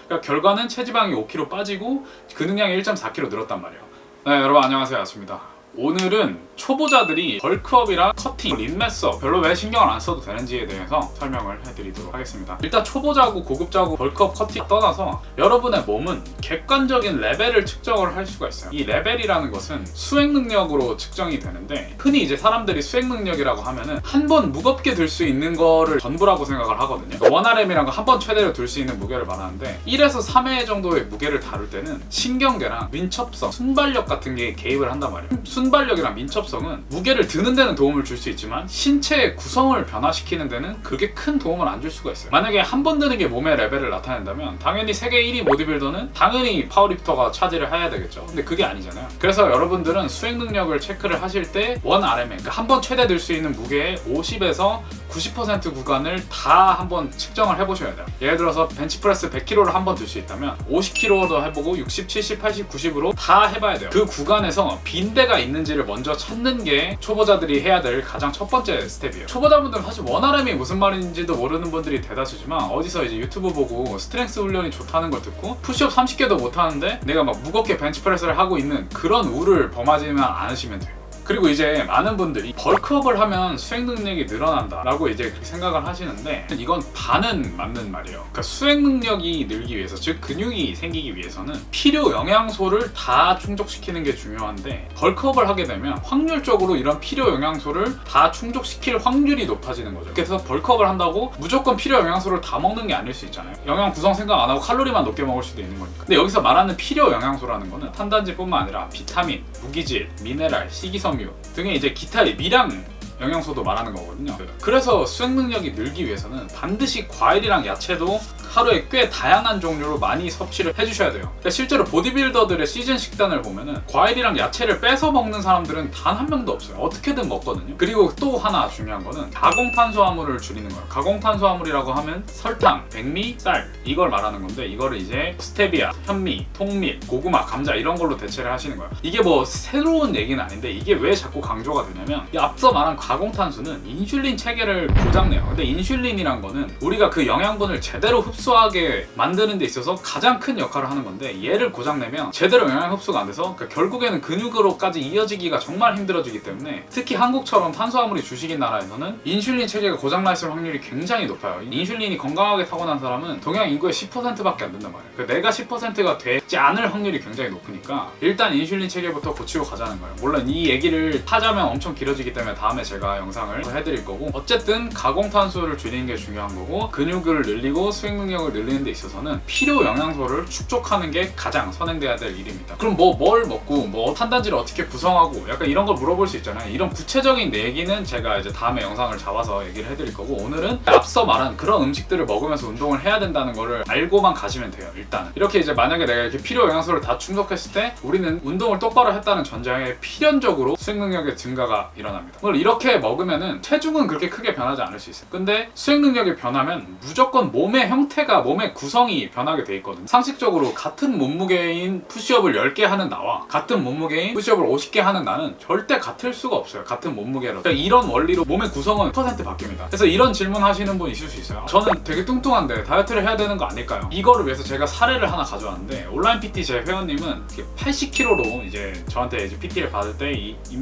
그러니까 결과는 체지방이 5kg 빠지고 근육량이 1.4kg 늘었단 말이에요. 네, 여러분 안녕하세요, 아스입니다. 오늘은 초보자들이 벌크업이랑 커팅, 림매서 별로 왜 신경을 안 써도 되는지에 대해서 설명을 해드리도록 하겠습니다. 일단 초보자고 고급자고 벌크업, 커팅 떠나서 여러분의 몸은 객관적인 레벨을 측정을 할 수가 있어요. 이 레벨이라는 것은 수행 능력으로 측정이 되는데, 흔히 이제 사람들이 수행 능력이라고 하면은 한 번 무겁게 들 수 있는 거를 전부라고 생각을 하거든요. 원RM이란 거 한 번 최대로 들 수 있는 무게를 말하는데, 1에서 3회 정도의 무게를 다룰 때는 신경계랑 민첩성, 순발력 같은 게 개입을 한단 말이에요. 순발력이랑 민첩성은 무게를 드는 데는 도움을 줄 수 있지만 신체의 구성을 변화시키는 데는 그렇게 큰 도움을 안 줄 수가 있어요. 만약에 한 번 드는 게 몸의 레벨을 나타낸다면 당연히 세계 1위 보디빌더는 당연히 파워리프터가 차지를 해야 되겠죠. 근데 그게 아니잖아요. 그래서 여러분들은 수행 능력을 체크를 하실 때 원RM에, 그러니까 한 번 최대 들 수 있는 무게의 50에서 90% 구간을 다 한번 측정을 해보셔야 돼요. 예를 들어서 벤치프레스 100kg를 한 번 들 수 있다면 50kg도 해보고 60, 70, 80, 90으로 다 해봐야 돼요. 그 구간에서 빈대가 있는지를 먼저 찾는 게 초보자들이 해야 될 가장 첫 번째 스텝이에요. 초보자분들은 사실 원RM이 무슨 말인지도 모르는 분들이 대다수지만, 어디서 이제 유튜브 보고 스트렝스 훈련이 좋다는 걸 듣고 푸시업 30개도 못하는데 내가 막 무겁게 벤치프레스를 하고 있는 그런 우를 범하지만 않으시면 돼요. 그리고 이제 많은 분들이 벌크업을 하면 수행 능력이 늘어난다 라고 이제 그렇게 생각을 하시는데, 이건 반은 맞는 말이에요. 그러니까 수행 능력이 늘기 위해서, 즉 근육이 생기기 위해서는 필요 영양소를 다 충족시키는 게 중요한데, 벌크업을 하게 되면 확률적으로 이런 필요 영양소를 다 충족시킬 확률이 높아지는 거죠. 그래서 벌크업을 한다고 무조건 필요 영양소를 다 먹는 게 아닐 수 있잖아요. 영양 구성 생각 안 하고 칼로리만 높게 먹을 수도 있는 거니까. 근데 여기서 말하는 필요 영양소라는 거는 탄단지뿐만 아니라 비타민, 무기질, 미네랄, 식이섬유 등의 이제 기타의 미량 영양소도 말하는 거거든요. 그래서 수행 능력이 늘기 위해서는 반드시 과일이랑 야채도 하루에 꽤 다양한 종류로 많이 섭취를 해주셔야 돼요. 그러니까 실제로 보디빌더들의 시즌 식단을 보면은 과일이랑 야채를 뺏어 먹는 사람들은 단 한 명도 없어요. 어떻게든 먹거든요. 그리고 또 하나 중요한 거는 가공탄수화물을 줄이는 거예요. 가공탄수화물이라고 하면 설탕, 백미, 쌀 이걸 말하는 건데, 이거를 이제 스테비아, 현미, 통밀, 고구마, 감자 이런 걸로 대체를 하시는 거예요. 이게 뭐 새로운 얘기는 아닌데, 이게 왜 자꾸 강조가 되냐면, 이 앞서 말한 가공탄수는 인슐린 체계를 고장내요. 근데 인슐린이란 거는 우리가 그 영양분을 제대로 흡수하게 만드는 데 있어서 가장 큰 역할을 하는 건데, 얘를 고장내면 제대로 영양 흡수가 안 돼서 결국에는 근육으로까지 이어지기가 정말 힘들어지기 때문에, 특히 한국처럼 탄수화물이 주식인 나라에서는 인슐린 체계가 고장나 있을 확률이 굉장히 높아요. 인슐린이 건강하게 타고난 사람은 동양 인구의 10%밖에 안 된단 말이에요. 그러니까 내가 10%가 되지 않을 확률이 굉장히 높으니까 일단 인슐린 체계부터 고치고 가자는 거예요. 물론 이 얘기를 하자면 엄청 길어지기 때문에 다음에 제가 영상을 해드릴 거고, 어쨌든 가공탄수를 줄이는 게 중요한 거고, 근육을 늘리고 수행 능력을 늘리는 데 있어서는 필요 영양소를 축적하는 게 가장 선행돼야 될 일입니다. 그럼 뭘 먹고 탄단지를 어떻게 구성하고 약간 이런 걸 물어볼 수 있잖아요. 이런 구체적인 얘기는 제가 이제 다음에 영상을 잡아서 얘기를 해드릴 거고, 오늘은 앞서 말한 그런 음식들을 먹으면서 운동을 해야 된다는 거를 알고만 가시면 돼요. 일단은 이렇게 이제 만약에 내가 이렇게 필요 영양소를 다 충족했을 때 우리는 운동을 똑바로 했다는 전제하에 필연적으로 수행 능력의 증가가 일어납니다. 물론 이렇게 먹으면은 체중은 그렇게 크게 변하지 않을 수 있어요. 근데 수행 능력이 변하면 무조건 몸의 형태가, 몸의 구성이 변하게 돼 있거든요. 상식적으로 같은 몸무게인 푸시업을 10개 하는 나와 같은 몸무게인 푸시업을 50개 하는 나는 절대 같을 수가 없어요. 같은 몸무게로. 그러니까 이런 원리로 몸의 구성은 100% 바뀝니다. 그래서 이런 질문 하시는 분 있을 수 있어요. 저는 되게 뚱뚱한데 다이어트를 해야 되는 거 아닐까요? 이거를 위해서 제가 사례를 하나 가져왔는데, 온라인 PT 제 회원님은 80kg로 이제 저한테 이제 PT를 받을 때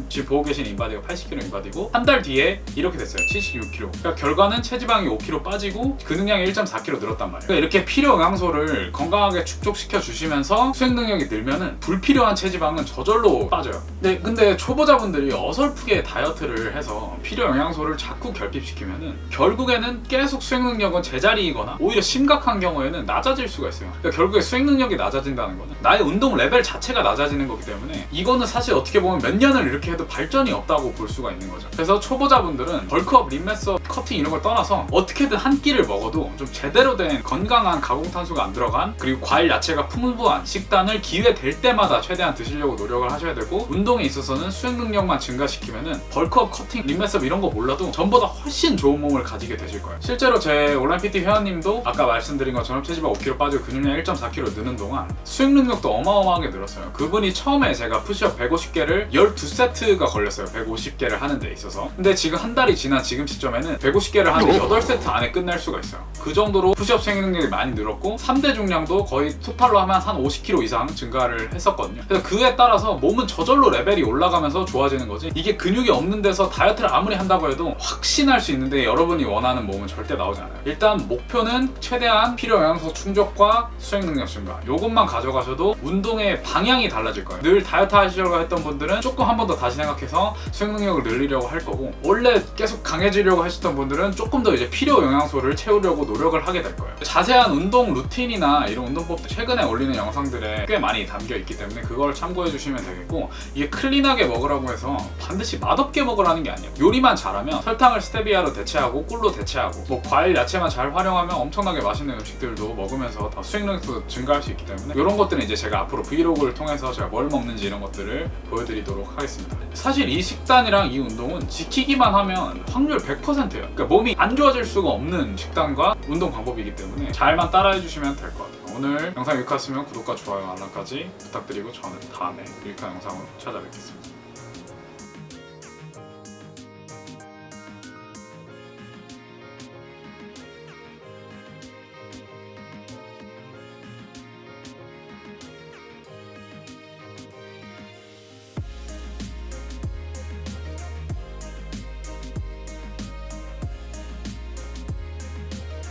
지금 보고 계신 인바디가 80kg 인바디고, 한 달 뒤에 이렇게 됐어요. 76kg. 그러니까 결과는 체지방이 5kg 빠지고 근육량이 1.4kg 늘었단 말이에요. 그러니까 이렇게 필요 영양소를 건강하게 축적시켜 주시면서 수행 능력이 늘면은 불필요한 체지방은 저절로 빠져요. 근데 초보자분들이 어설프게 다이어트를 해서 필요 영양소를 자꾸 결핍시키면은 결국에는 계속 수행 능력은 제자리이거나 오히려 심각한 경우에는 낮아질 수가 있어요. 그러니까 결국에 수행 능력이 낮아진다는 거는 나의 운동 레벨 자체가 낮아지는 거기 때문에, 이거는 사실 어떻게 보면 몇 년을 이렇게 해도 발전이 없다고 볼 수가 있는 거죠. 그래서 초보자분들은 벌크업, 림매서, 커팅 이런 걸 떠나서 어떻게든 한 끼를 먹어도 좀 제대로 된 건강한 가공탄수가 안 들어간, 그리고 과일, 야채가 풍부한 식단을 기회 될 때마다 최대한 드시려고 노력을 하셔야 되고, 운동에 있어서는 수행 능력만 증가시키면은 벌크업, 커팅, 림매서 이런 거 몰라도 전보다 훨씬 좋은 몸을 가지게 되실 거예요. 실제로 제 온라인 PT 회원님도 아까 말씀드린 것처럼 체지방 5kg 빠지고 근육량 1.4kg 느는 동안 수행 능력도 어마어마하게 늘었어요. 그분이 처음에 제가 푸시업 150개를 12세트가 걸렸어요. 150개를 하는 데 있어서. 있어서. 근데 지금 한 달이 지난 지금 시점에는 150개를 한 8세트 안에 끝낼 수가 있어요. 그 정도로 푸시업 수행 능력이 많이 늘었고 3대 중량도 거의 토탈로 하면 한 50kg 이상 증가를 했었거든요. 그래서 그에 따라서 몸은 저절로 레벨이 올라가면서 좋아지는 거지, 이게 근육이 없는 데서 다이어트를 아무리 한다고 해도 확신할 수 있는데 여러분이 원하는 몸은 절대 나오지 않아요. 일단 목표는 최대한 필요 영양소 충족과 수행 능력 증가, 요것만 가져가셔도 운동의 방향이 달라질 거예요. 늘 다이어트 하시려고 했던 분들은 조금 한 번 더 다시 생각해서 수행 능력을 늘리려고 할 거고, 원래 계속 강해지려고 하셨던 분들은 조금 더 이제 필요 영양소를 채우려고 노력을 하게 될 거예요. 자세한 운동 루틴이나 이런 운동법도 최근에 올리는 영상들에 꽤 많이 담겨 있기 때문에 그걸 참고해 주시면 되겠고, 이게 클린하게 먹으라고 해서 반드시 맛없게 먹으라는 게 아니에요. 요리만 잘하면 설탕을 스테비아로 대체하고 꿀로 대체하고 뭐 과일 야채만 잘 활용하면 엄청나게 맛있는 음식들도 먹으면서 더 수행 능력도 증가할 수 있기 때문에, 이런 것들은 이제 제가 앞으로 브이로그를 통해서 제가 뭘 먹는지 이런 것들을 보여드리도록 하겠습니다. 사실 이 식단이랑 이 운동은 지키기만 하면 확률 100%예요. 그러니까 몸이 안 좋아질 수가 없는 식단과 운동 방법이기 때문에 잘만 따라해 주시면 될 것 같아요. 오늘 영상 유익하셨으면 구독과 좋아요, 알람까지 부탁드리고 저는 다음에 유익한 영상으로 찾아뵙겠습니다.